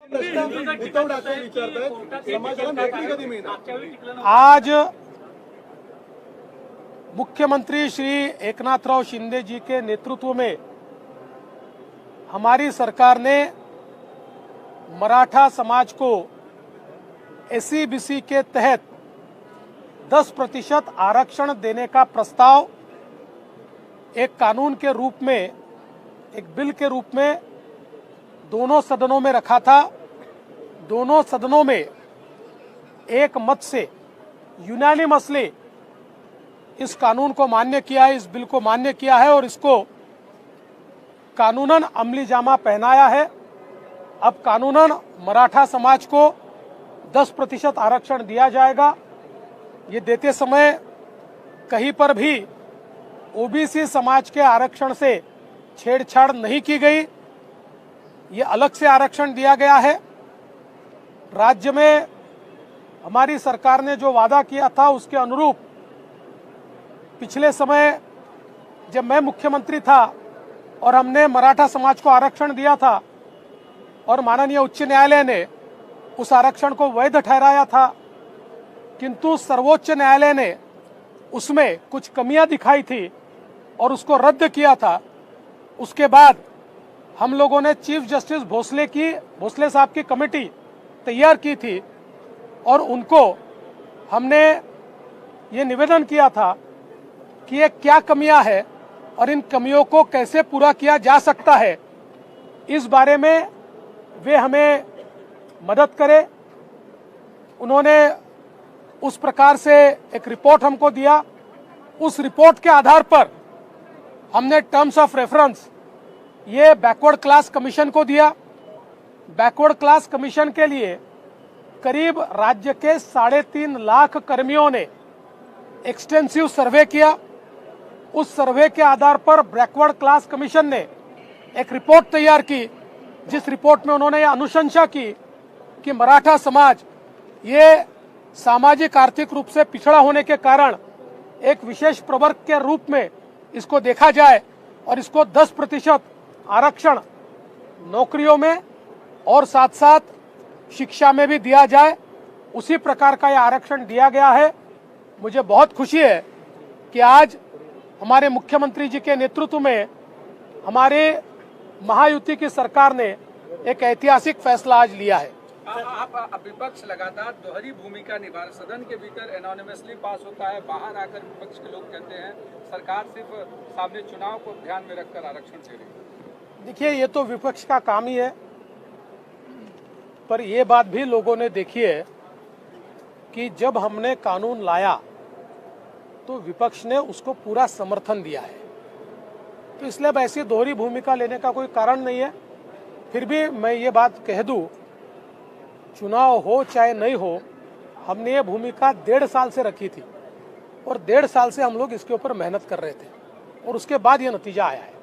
आज मुख्यमंत्री श्री एकनाथराव शिंदे जी के नेतृत्व में हमारी सरकार ने मराठा समाज को SC/BC के तहत 10% आरक्षण देने का प्रस्ताव एक कानून के रूप में, एक बिल के रूप में दोनों सदनों में रखा था। दोनों सदनों में एक मत से यूनानिमसली इस कानून को मान्य किया है, इस बिल को मान्य किया है और इसको कानूनन अमली जामा पहनाया है। अब कानूनन मराठा समाज को 10% आरक्षण दिया जाएगा। ये देते समय कहीं पर भी OBC समाज के आरक्षण से छेड़छाड़ नहीं की गई। ये अलग से आरक्षण दिया गया है। राज्य में हमारी सरकार ने जो वादा किया था उसके अनुरूप पिछले समय जब मैं मुख्यमंत्री था और हमने मराठा समाज को आरक्षण दिया था और माननीय उच्च न्यायालय ने उस आरक्षण को वैध ठहराया था, किंतु सर्वोच्च न्यायालय ने उसमें कुछ कमियां दिखाई थी और उसको रद्द किया था। उसके बाद हम लोगों ने चीफ जस्टिस भोसले साहब की कमेटी तैयार की थी और उनको हमने ये निवेदन किया था कि ये क्या कमियां हैं और इन कमियों को कैसे पूरा किया जा सकता है, इस बारे में वे हमें मदद करें। उन्होंने उस प्रकार से एक रिपोर्ट हमको दिया। उस रिपोर्ट के आधार पर हमने टर्म्स ऑफ रेफरेंस ये बैकवर्ड क्लास कमीशन को दिया। बैकवर्ड क्लास कमीशन के लिए करीब राज्य के 3.5 लाख कर्मियों ने एक्सटेंसिव सर्वे किया। उस सर्वे के आधार पर बैकवर्ड क्लास कमीशन ने एक रिपोर्ट तैयार की, जिस रिपोर्ट में उन्होंने यह अनुशंसा की कि मराठा समाज ये सामाजिक आर्थिक रूप से पिछड़ा होने के कारण एक विशेष प्रवर्ग के रूप में इसको देखा जाए और इसको 10% आरक्षण नौकरियों में और साथ साथ शिक्षा में भी दिया जाए। उसी प्रकार का यह आरक्षण दिया गया है। मुझे बहुत खुशी है कि आज हमारे मुख्यमंत्री जी के नेतृत्व में हमारे महायुति की सरकार ने एक ऐतिहासिक फैसला आज लिया है। आप विपक्ष लगातार दोहरी भूमिका निभा रहे, सदन के भीतर एनोनिमसली पास होता है, बाहर आकर विपक्ष के लोग कहते हैं सरकार सिर्फ सामने चुनाव को ध्यान में रखकर आरक्षण दे रही है। देखिए, ये तो विपक्ष का काम ही है, पर ये बात भी लोगों ने देखी है कि जब हमने कानून लाया तो विपक्ष ने उसको पूरा समर्थन दिया है। तो इसलिए अब ऐसी दोहरी भूमिका लेने का कोई कारण नहीं है। फिर भी मैं ये बात कह दूं, चुनाव हो चाहे नहीं हो, हमने ये भूमिका 1.5 साल से रखी थी और 1.5 साल से हम लोग इसके ऊपर मेहनत कर रहे थे और उसके बाद ये नतीजा आया है।